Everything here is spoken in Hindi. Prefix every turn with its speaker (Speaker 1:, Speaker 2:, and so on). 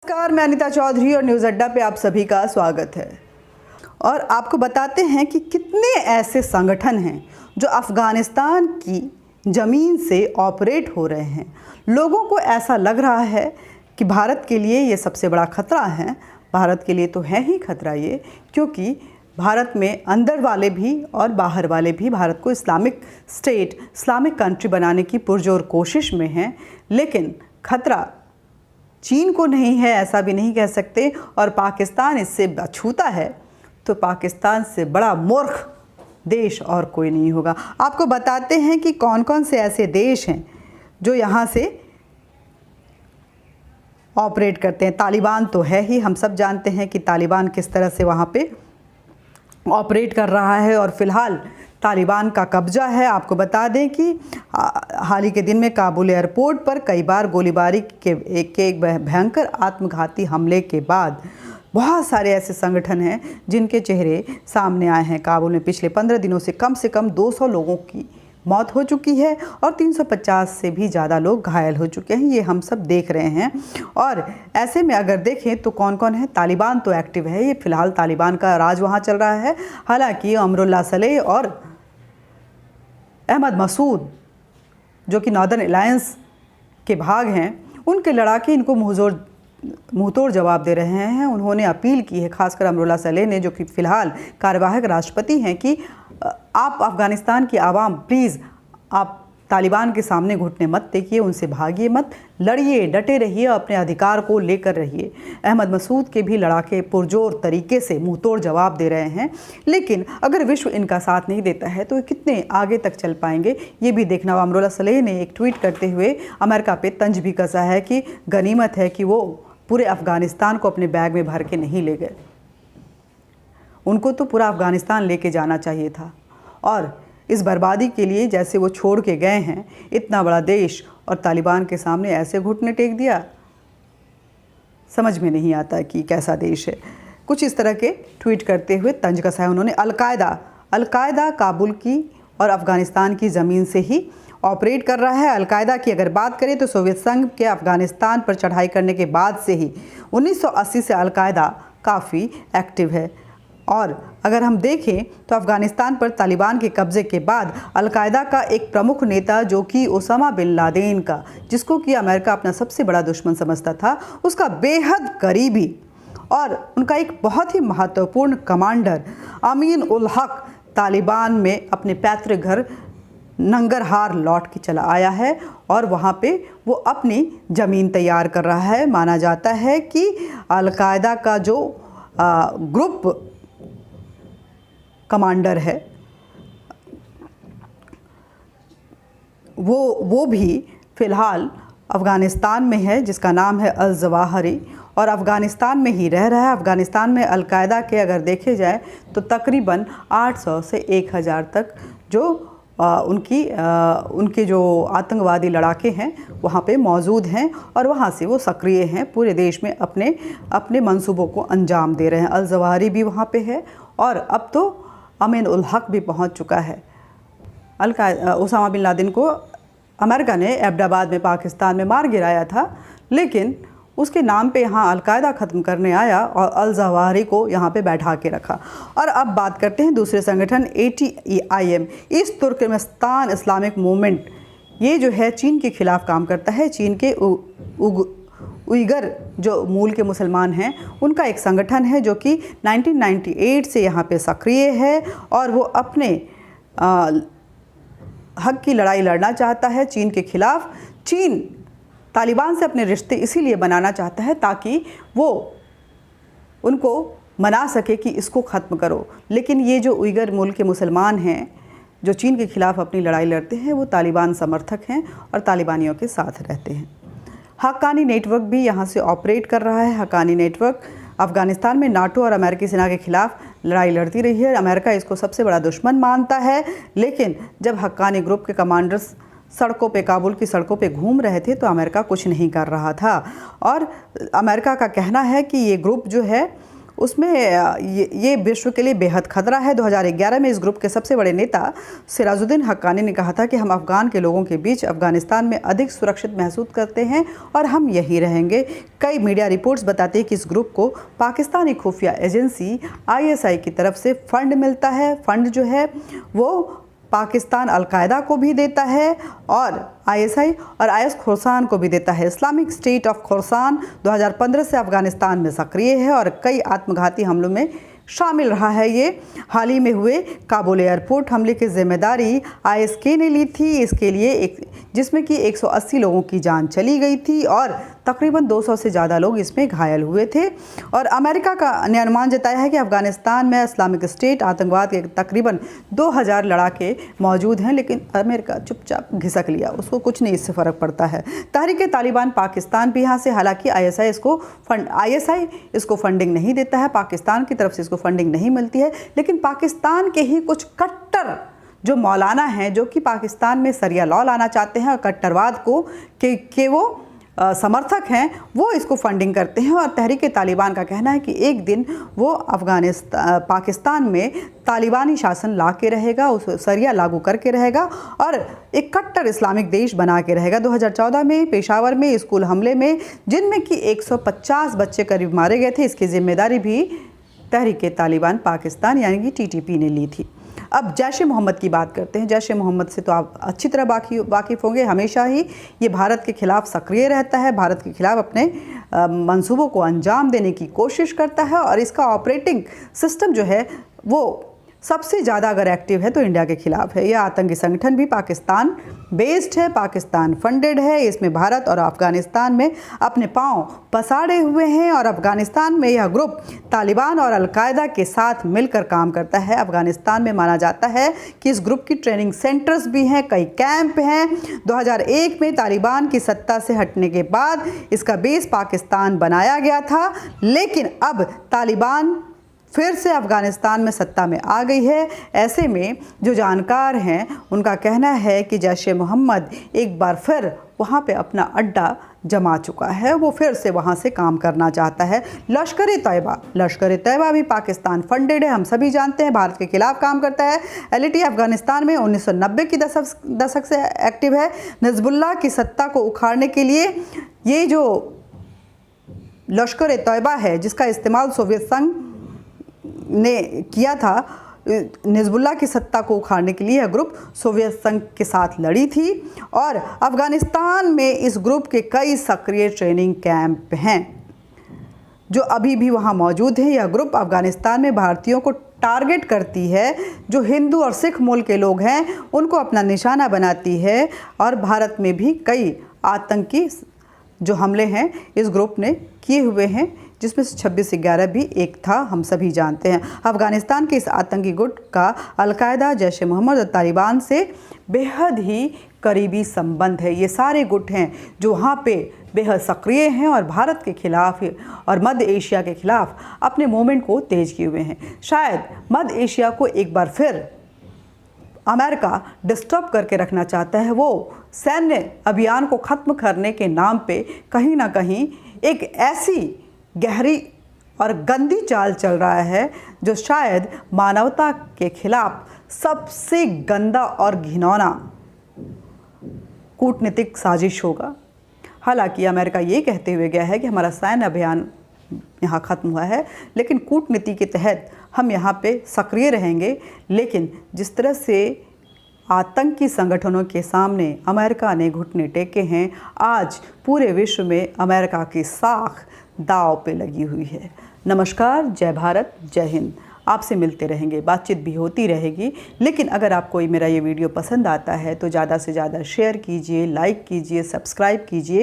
Speaker 1: नमस्कार, मैं अनीता चौधरी और न्यूज़ अड्डा पे आप सभी का स्वागत है। और आपको बताते हैं कि कितने ऐसे संगठन हैं जो अफ़गानिस्तान की ज़मीन से ऑपरेट हो रहे हैं। लोगों को ऐसा लग रहा है कि भारत के लिए ये सबसे बड़ा ख़तरा है। भारत के लिए तो है ही ख़तरा ये, क्योंकि भारत में अंदर वाले भी और बाहर वाले भी भारत को इस्लामिक स्टेट, इस्लामिक कंट्री बनाने की पुरजोर कोशिश में हैं। लेकिन ख़तरा चीन को नहीं है, ऐसा भी नहीं कह सकते। और पाकिस्तान इससे अछूता है तो पाकिस्तान से बड़ा मूर्ख देश और कोई नहीं होगा। आपको बताते हैं कि कौन कौन से ऐसे देश हैं जो यहाँ से ऑपरेट करते हैं। तालिबान तो है ही, हम सब जानते हैं कि तालिबान किस तरह से वहाँ पे ऑपरेट कर रहा है और फ़िलहाल तालिबान का कब्ज़ा है। आपको बता दें कि हाल ही के दिन में काबुल एयरपोर्ट पर कई बार गोलीबारी के एक भयंकर आत्मघाती हमले के बाद बहुत सारे ऐसे संगठन हैं जिनके चेहरे सामने आए हैं। काबुल में पिछले 15 दिनों से कम 200 लोगों की मौत हो चुकी है और 350 से भी ज़्यादा लोग घायल हो चुके हैं। ये हम सब देख रहे हैं। और ऐसे में अगर देखें तो कौन कौन है, तालिबान तो एक्टिव है। ये फ़िलहाल तालिबान का राज वहाँ चल रहा है। हालांकि अमरुल्लाह सलेह और अहमद मसूद जो कि नॉर्दर्न अलायंस के भाग हैं, उनके लड़ाके इनको मुंहतोड़ जवाब दे रहे हैं। उन्होंने अपील की है, खासकर अमरुल्लाह सलेह ने, जो कि फ़िलहाल कार्यवाहक राष्ट्रपति हैं, कि आप अफ़गानिस्तान की आवाम प्लीज़ आप तालिबान के सामने घुटने मत टेकिए, उनसे भागिए मत, लड़िए, डटे रहिए, अपने अधिकार को लेकर रहिए। अहमद मसूद के भी लड़ाके पुरजोर तरीके से मुंहतोड़ जवाब दे रहे हैं। लेकिन अगर विश्व इनका साथ नहीं देता है तो कितने आगे तक चल पाएंगे, ये भी देखना होगा। अमरुल्लाह सलेह ने एक ट्वीट करते हुए अमेरिका पे तंज भी कसा है कि गनीमत है कि वो पूरे अफ़गानिस्तान को अपने बैग में भर के नहीं ले गए। उनको तो पूरा अफ़गानिस्तान लेके जाना चाहिए था। और इस बर्बादी के लिए जैसे वो छोड़ के गए हैं इतना बड़ा देश, और तालिबान के सामने ऐसे घुटने टेक दिया, समझ में नहीं आता कि कैसा देश है। कुछ इस तरह के ट्वीट करते हुए तंज कसा है उन्होंने। अलकायदा काबुल की और अफ़गानिस्तान की ज़मीन से ही ऑपरेट कर रहा है। अलकायदा की अगर बात करें तो सोवियत संघ के अफ़गानिस्तान पर चढ़ाई करने के बाद से ही 1980 से अलकायदा काफ़ी एक्टिव है। और अगर हम देखें तो अफ़गानिस्तान पर तालिबान के कब्ज़े के बाद अलकायदा का एक प्रमुख नेता, जो कि ओसामा बिन लादेन का, जिसको कि अमेरिका अपना सबसे बड़ा दुश्मन समझता था, उसका बेहद करीबी और उनका एक बहुत ही महत्वपूर्ण कमांडर अमीन उल हक तालिबान में अपने पैतृक घर नंगरहार लौट के चला आया है और वहाँ पे वो अपनी ज़मीन तैयार कर रहा है। माना जाता है कि अलकायदा का जो ग्रुप कमांडर है वो भी फ़िलहाल अफ़गानिस्तान में है, जिसका नाम है अल जवाहरी, और अफ़गानिस्तान में ही रह रहा है। अफ़गानिस्तान में अलकायदा के अगर देखे जाए तो तकरीबन 800 से 1000 तक जो उनके जो आतंकवादी लड़ाके हैं वहाँ पे मौजूद हैं और वहाँ से वो सक्रिय हैं, पूरे देश में अपने मंसूबों को अंजाम दे रहे हैं। अल जवाहरी भी वहाँ पे है और अब तो अमीन उल हक भी पहुँच चुका है। ओसामा बिन लादेन को अमेरिका ने एबटाबाद में पाकिस्तान में मार गिराया था, लेकिन उसके नाम पे यहाँ अलकायदा ख़त्म करने आया और अल जवाहरी को यहाँ पे बैठा के रखा। और अब बात करते हैं दूसरे संगठन ATIM, east Turkmenistan Islamic movement. ये जो है चीन के ख़िलाफ़ काम करता है। चीन के उइगर जो मूल के मुसलमान हैं उनका एक संगठन है, जो कि 1998 से यहाँ पे सक्रिय है और वो अपने हक की लड़ाई लड़ना चाहता है चीन के ख़िलाफ़। चीन तालिबान से अपने रिश्ते इसीलिए बनाना चाहता है ताकि वो उनको मना सके कि इसको ख़त्म करो। लेकिन ये जो उइगर मूल के मुसलमान हैं जो चीन के ख़िलाफ़ अपनी लड़ाई लड़ते हैं, वो तालिबान समर्थक हैं और तालिबानियों के साथ रहते हैं। हक्कानी नेटवर्क भी यहाँ से ऑपरेट कर रहा है। हक्कानी नेटवर्क अफ़गानिस्तान में नाटो और अमेरिकी सेना के ख़िलाफ़ लड़ाई लड़ती रही है। अमेरिका इसको सबसे बड़ा दुश्मन मानता है, लेकिन जब हक्कानी ग्रुप के कमांडर्स सड़कों पे, काबुल की सड़कों पे घूम रहे थे तो अमेरिका कुछ नहीं कर रहा था। और अमेरिका का कहना है कि ये ग्रुप जो है उसमें ये विश्व के लिए बेहद खतरा है। 2011 में इस ग्रुप के सबसे बड़े नेता सिराजुद्दीन हक्कानी ने कहा था कि हम अफ़गान के लोगों के बीच अफ़गानिस्तान में अधिक सुरक्षित महसूस करते हैं और हम यहीं रहेंगे। कई मीडिया रिपोर्ट्स बताते हैं कि इस ग्रुप को पाकिस्तानी खुफिया एजेंसी ISI की तरफ से फंड मिलता है। फंड जो है वो पाकिस्तान अलकायदा को भी देता है और ISI और IS खोरसान को भी देता है। इस्लामिक स्टेट ऑफ खोरसान 2015 से अफ़गानिस्तान में सक्रिय है और कई आत्मघाती हमलों में शामिल रहा है। ये हाल ही में हुए काबुल एयरपोर्ट हमले की जिम्मेदारी ISK ने ली थी, इसके लिए जिसमें कि 180 लोगों की जान चली गई थी और तकरीबन 200 से ज़्यादा लोग इसमें घायल हुए थे। और अमेरिका ने अनुमान जताया है कि अफ़गानिस्तान में इस्लामिक स्टेट आतंकवाद के तकरीबन 2000 लड़ाके मौजूद हैं, लेकिन अमेरिका चुपचाप घिसक लिया, उसको कुछ नहीं इससे फ़र्क पड़ता है। तहरीक तालिबान पाकिस्तान भी यहाँ से, हालांकि ISI इसको फंडिंग नहीं देता है, पाकिस्तान की तरफ से इसको फंडिंग नहीं मिलती है, लेकिन पाकिस्तान के ही कुछ कट्टर जो मौलाना हैं जो कि पाकिस्तान में शरिया लॉ लाना चाहते हैं और कट्टरवाद को के वो समर्थक हैं, वो इसको फंडिंग करते हैं। और तहरीक तालिबान का कहना है कि एक दिन वो पाकिस्तान में तालिबानी शासन ला के रहेगा, उस शरिया लागू करके रहेगा और एक कट्टर इस्लामिक देश बना के रहेगा। 2014 में पेशावर में स्कूल हमले में जिनमें कि 150 बच्चे करीब मारे गए थे, इसकी जिम्मेदारी भी तहरीक तालिबान पाकिस्तान यानी कि TTP ने ली थी। अब जैश-ए मोहम्मद की बात करते हैं। जैश-ए मोहम्मद से तो आप अच्छी तरह वाकिफ़ होंगे। हमेशा ही ये भारत के खिलाफ सक्रिय रहता है, भारत के खिलाफ अपने मंसूबों को अंजाम देने की कोशिश करता है और इसका ऑपरेटिंग सिस्टम जो है वो सबसे ज़्यादा अगर एक्टिव है तो इंडिया के खिलाफ है। यह आतंकी संगठन भी पाकिस्तान बेस्ड है, पाकिस्तान फंडेड है। इसमें भारत और अफ़गानिस्तान में अपने पांव पसारे हुए हैं और अफ़गानिस्तान में यह ग्रुप तालिबान और अलकायदा के साथ मिलकर काम करता है। अफ़गानिस्तान में माना जाता है कि इस ग्रुप की ट्रेनिंग सेंटर्स भी हैं, कई कैंप हैं। 2001 में तालिबान की सत्ता से हटने के बाद इसका बेस पाकिस्तान बनाया गया था, लेकिन अब तालिबान फिर से अफ़गानिस्तान में सत्ता में आ गई है। ऐसे में जो जानकार हैं उनका कहना है कि जैश-ए मोहम्मद एक बार फिर वहाँ पे अपना अड्डा जमा चुका है, वो फिर से वहाँ से काम करना चाहता है। लश्कर तैयबा भी पाकिस्तान फंडेड है, हम सभी जानते हैं, भारत के खिलाफ काम करता है। LAT अफ़गानिस्तान में 1990 की दशक से एक्टिव है। हिज़्बुल्लाह की सत्ता को उखाड़ने के लिए ये जो लश्कर तैयबा है जिसका इस्तेमाल सोवियत संघ ने किया था, हिज़्बुल्लाह की सत्ता को उखाड़ने के लिए यह ग्रुप सोवियत संघ के साथ लड़ी थी और अफ़गानिस्तान में इस ग्रुप के कई सक्रिय ट्रेनिंग कैंप हैं जो अभी भी वहाँ मौजूद हैं। यह ग्रुप अफ़गानिस्तान में भारतीयों को टारगेट करती है, जो हिंदू और सिख मूल के लोग हैं उनको अपना निशाना बनाती है और भारत में भी कई आतंकी जो हमले हैं इस ग्रुप ने किए हुए हैं, जिसमें से 26/11 भी एक था, हम सभी जानते हैं। अफ़गानिस्तान के इस आतंकी गुट का अलकायदा, जैश-ए मोहम्मद और तालिबान से बेहद ही करीबी संबंध है। ये सारे गुट हैं जो वहाँ पे बेहद सक्रिय हैं और भारत के खिलाफ और मध्य एशिया के खिलाफ अपने मूवमेंट को तेज किए हुए हैं। शायद मध्य एशिया को एक बार फिर अमेरिका डिस्टर्ब करके रखना चाहता है। वो सैन्य अभियान को ख़त्म करने के नाम पे कहीं ना कहीं एक ऐसी गहरी और गंदी चाल चल रहा है जो शायद मानवता के खिलाफ सबसे गंदा और घिनौना कूटनीतिक साजिश होगा। हालांकि अमेरिका ये कहते हुए गया है कि हमारा सैन्य अभियान यहाँ ख़त्म हुआ है, लेकिन कूटनीति के तहत हम यहाँ पे सक्रिय रहेंगे। लेकिन जिस तरह से आतंकी संगठनों के सामने अमेरिका ने घुटने टेके हैं, आज पूरे विश्व में अमेरिका की साख दांव पे लगी हुई है। नमस्कार, जय भारत, जय हिंद। आपसे मिलते रहेंगे, बातचीत भी होती रहेगी। लेकिन अगर आपको मेरा ये वीडियो पसंद आता है तो ज़्यादा से ज़्यादा शेयर कीजिए, लाइक कीजिए, सब्सक्राइब कीजिए।